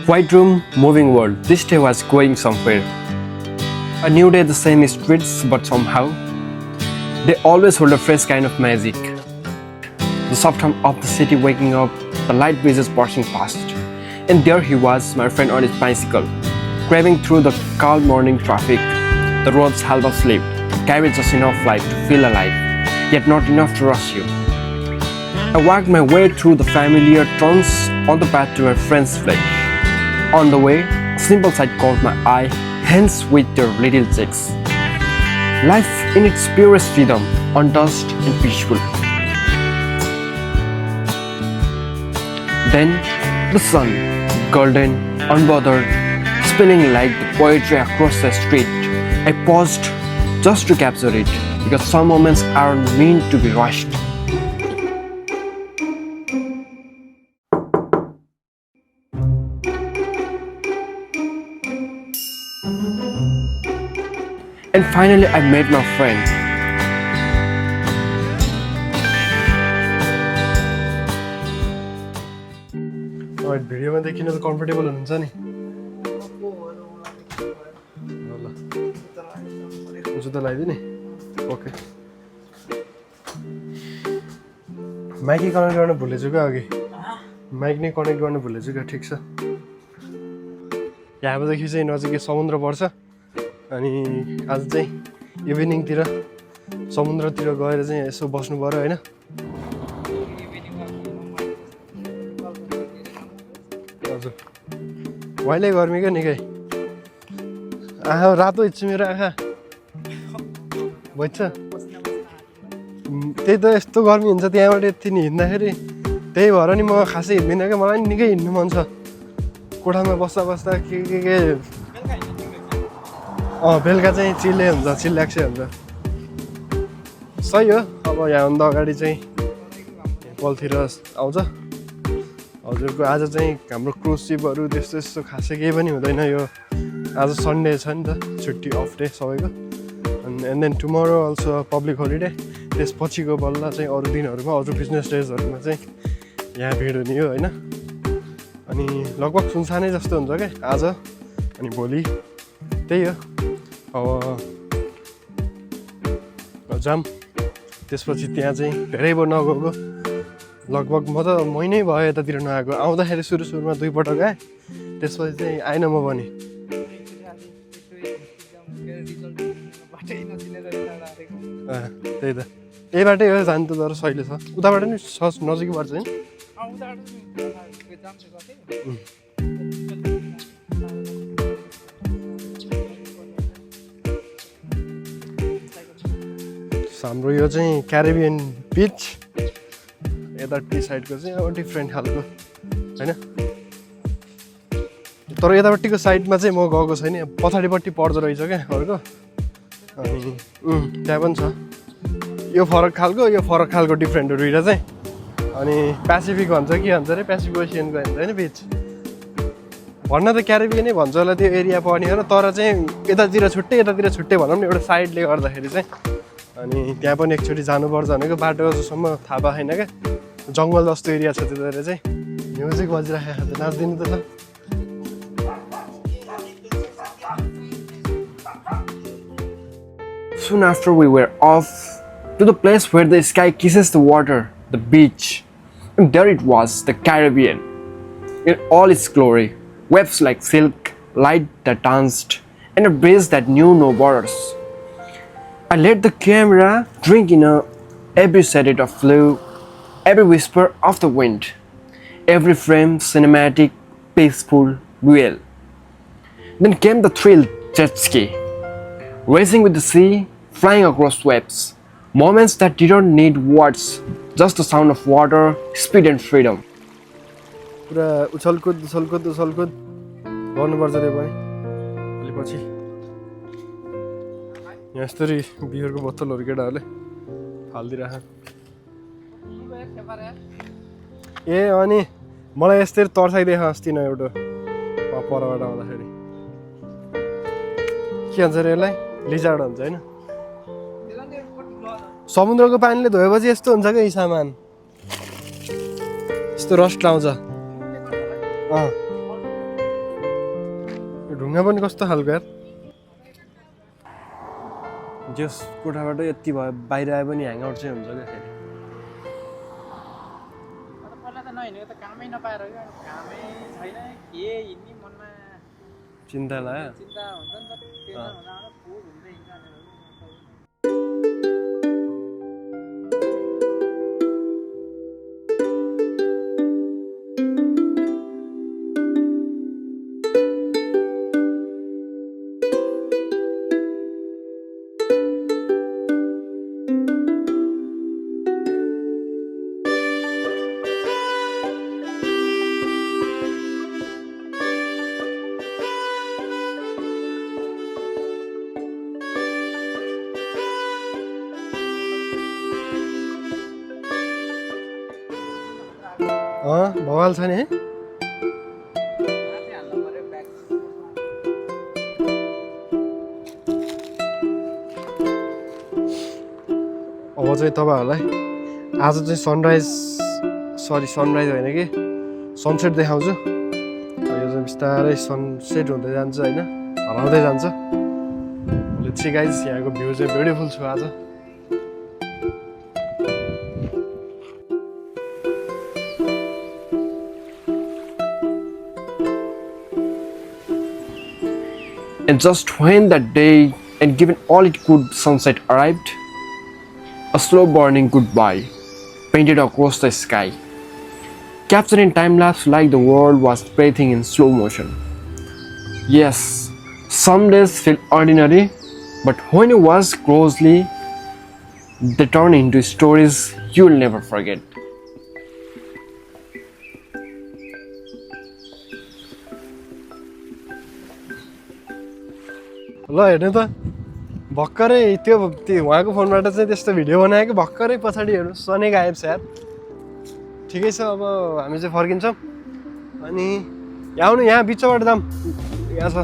White room, moving world. This day was going somewhere. A new day, the same streets, but somehow they always hold a fresh kind of magic. The soft hum of the city waking up, the light breezes passing past, and there he was, my friend on his bicycle, craving through the calm morning traffic. The roads held asleep, carried just enough life to feel alive, yet not enough to rush you. I walked my way through the familiar turns on the path to my friend's village. On the way, a simple sight caught my eye, hens with their little chicks. Life in its purest freedom, untouched and peaceful. Then, the sun, golden, unbothered, spilling like the poetry across the street. I paused just to capture it, because some moments aren't meant to be rushed. And finally, I met my friend. Alright, video में देखिन तो comfortable हुनुहुन्छ नि ल जुत्ता लगाइदिने okay mic connect गर्न भुलेछु क्या अघि माइक नै कनेक्ट गर्न भुलेछु क्या ठिक छ यहाँदेखि चाहिँ नजिकै समुद्र पर्छ अनि आज चाहिँ इभिनिङतिर समुद्रतिर गएर चाहिँ यसो बस्नु पर्यो हैन हजुर वाइले गर्मी क्या निकै आँखा रातो हिँड्छु मेरो आँखा बुझ्छ त्यही त यस्तो गर्मी हुन्छ त्यहाँबाट यति नि हिँड्दाखेरि त्यही भएर नि म खासै हिँड्दिनँ क्या मलाई निकै हिँड्नु मन छ कोठामा बस्दा बस्दा के बेलुका चाहिँ चिल्ले हुन्छ चिल्ल्याक्सै हुन्छ सही हो अब यहाँभन्दा अगाडि चाहिँ पलतिर आउँछ हजुरको आज चाहिँ हाम्रो क्रुज सिपहरू त्यस्तो यस्तो खासै केही पनि हुँदैन यो आज सन्डे छ नि त छुट्टी अफ डे सबैको and then tomorrow also public holiday त्यसपछिको बल्ल चाहिँ अरू दिनहरूमा अरू बिजनेस डेजहरूमा चाहिँ यहाँ भिड हुने हो होइन अनि लगभग सुनसानै जस्तो हुन्छ क्या आज अनि भोलि त्यही हो अब जाम त्यसपछि त्यहाँ चाहिँ धेरै भयो नगएको लगभग म त महिनै भयो यतातिर नआएको आउँदाखेरि सुरुमा 2 पटक आएँ त्यसपछि चाहिँ आएन म पनि त्यही त यही बाटै हो जानु त तर सहिले छ उताबाट नि नजिकै पर्छ है हाम्रो यो चाहिँ क्यारिबियन बिच यता टी साइडको चाहिँ अब डिफ्रेन्ट खालको होइन तर यतापट्टिको साइडमा चाहिँ म गएको छैन पछाडिपट्टि पर्दो रहेछ क्या अर्को अनि त्यहाँ पनि छ यो फरक खालको डिफ्रेन्ट हो दुइटा चाहिँ अनि पेसिफिक भन्छ के भन्छ अरे पेसिफिक ओसियनको भन्छ होइन बिच भन्न त क्यारिबियनै भन्छ होला त्यो एरिया पर्ने हो तर चाहिँ यतातिर छुट्टै भनौँ न एउटा साइडले गर्दाखेरि चाहिँ अनि त्यहाँ पनि एकचोटि जानुपर्छ भनेको बाटो जसम्म थाहा पाएन क्या जङ्गल जस्तो एरिया छ त्यतातिर चाहिँ म्युजिक बजिराखेको छ नाच्दिनु त ल Soon after we were off to the place where the sky kisses the water, the beach. And there it was, the Caribbean, in all its glory. Waves like silk, light that danced, and a breeze that knew no borders. I let the camera drink in every shade of blue, every whisper of the wind, every frame cinematic, peaceful, real. Then came the thrill jet ski, racing with the sea, flying across waves. Moments that didn't need words, just the sound of water, speed and freedom. पुरा उछलकुद गर्नुपर्छ त्यो पनि अलि पछि यहाँ यस्तरी बियरको बोतलहरू केटाहरूले फालिदिइराख ए अनि मलाई यस्तरी तर्साइदिएछ अस्ति न एउटा परबाट आउँदाखेरि के भन्छ अरे यसलाई लिजार्ड भन्छ होइन समुद्रको पानीले धोएपछि यस्तो हुन्छ क्या यी सामान यस्तो रस्ट लाउँछ ढुङ्गा पनि कस्तो खालको यार जस कोठाबाट यति भयो बाहिर आए पनि ह्याङ आउट चाहिँ हुन्छ क्या फेरि पहिला त नहिनेको त कामै नपाएर क्या कामै छैन के हिँड्ने मनमा चिन्ता लाग्यो चिन्ता हुन्छ नि त टेन्सन हुँदा को घुम्दै हिँड्छ भवाल छ नि है अब चाहिँ तपाईँहरूलाई आज चाहिँ सनराइज होइन कि सनसेट देखाउँछु यो चाहिँ बिस्तारै सनसेट हुँदै जान्छ होइन हराउँदै जान्छ लेट्स सी गाइस यहाँको भ्यू चाहिँ ब्युटिफुल छ आज And just when that day and given all it could, sunset arrived. A slow burning goodbye painted across the sky, captured in time-lapse like the world was breathing in slow motion. Yes, some days feel ordinary, but when you watch closely, they turn into stories you'll never forget. ल हेर्नु त भर्खरै त्यो उहाँको फोनबाट चाहिँ त्यस्तो video बनायो कि भर्खरै पछाडि हेर्नु सनै गायब छ यार ठिकै छ अब हामी चाहिँ फर्किन्छौँ अनि यहाँ आउनु यहाँ बिचबाट जाऊँ यहाँ छ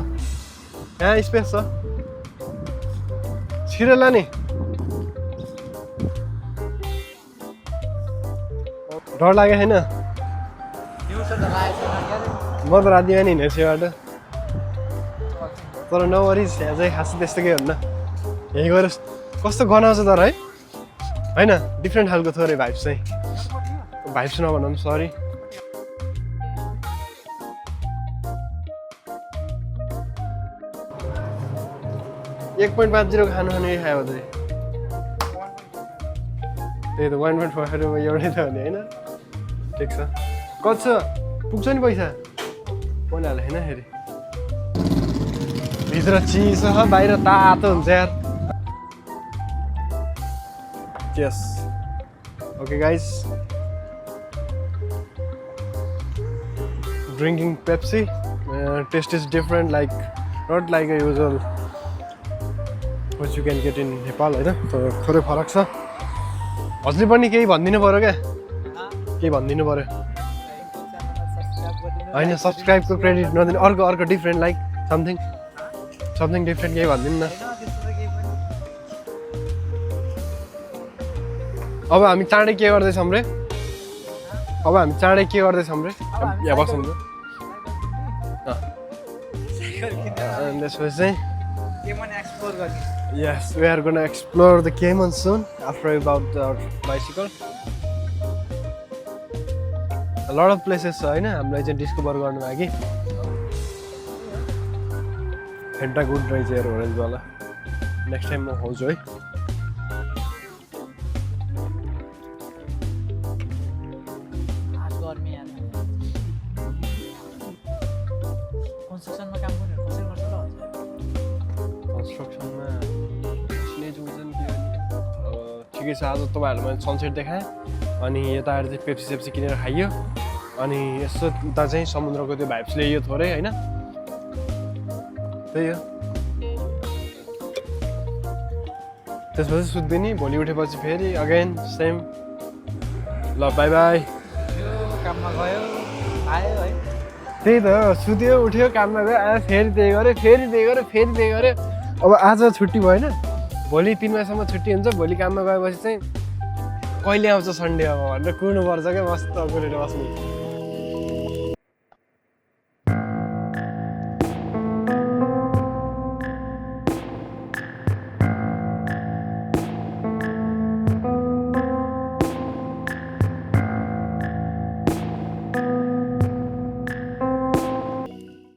यहाँ स्पेस छ छिरेर नि डर लाग्यो छैन म त राति बिहान हिँडेको छु यो बाटो तर नवरिज यहाँ चाहिँ खासै त्यस्तो केही हुन्न यहीँ गएर कस्तो गनाउँछ तर है होइन डिफ्रेन्ट खालको थोरै भाइब्स चाहिँ भाइब्स नभनौँ सरी $1.50 खानु यही खायो चाहिँ त्यही त 1.5 एउटै त हो नि होइन ठिक छ कति छ पुग्छ नि पैसा मैले हालेँ होइन फेरि भित्र चिसो छ बाहिर तातो हुन्छ यार yes okay guys drinking Pepsi taste is different like not like a usual what you can get in Nepal होइन तर थोरै फरक छ हजुरले पनि केही भनिदिनु पऱ्यो क्या केही भनिदिनु पऱ्यो होइन सब्सक्राइबको क्रेडिट नदिनु अर्को डिफ्रेन्ट लाइक समथिङ डिफ्रेन्ट केही भनिदिनु न अब हामी चाँडै के गर्दैछौँ रे यहाँ बसौँ त त्यसपछि चाहिँ yes we are gonna explore the Cayman soon after about our bicycle a lot of places छ होइन हामीलाई चाहिँ डिस्कभर गर्नु लागि फेन्टा गुड रहेछ यार ओरेन्जवाला नेक्स्ट टाइम म खाउँछु है कन्स्ट्रक्सनमा काम गर्नेहरू कसरी गर्छ ल कन्स्ट्रक्सनमा चिने जुन्छन् के अब ठिकै छ आज तपाईँहरूलाई मैले सनसेट देखाएँ अनि यता आएर चाहिँ पेप्सी सेप्सी किनेर खाइयो अनि यसो उता चाहिँ समुद्रको त्यो भाइब्स ल्याइयो थोरै होइन त्यही हो त्यसपछि सुत्दिनी भोलि उठेपछि फेरि अगेन सेम ल बाई बाई काममा गयो आयो है त्यही त सुत्यो उठ्यो काममा गयो आयो फेरि त्यही गऱ्यो अब आज छुट्टी भएन भोलि 3 बजीसम्म छुट्टी हुन्छ भोलि काममा गएपछि चाहिँ कहिले आउँछ सन्डे अब भनेर कुर्नुपर्छ क्या मस्त कुरेर बस्नु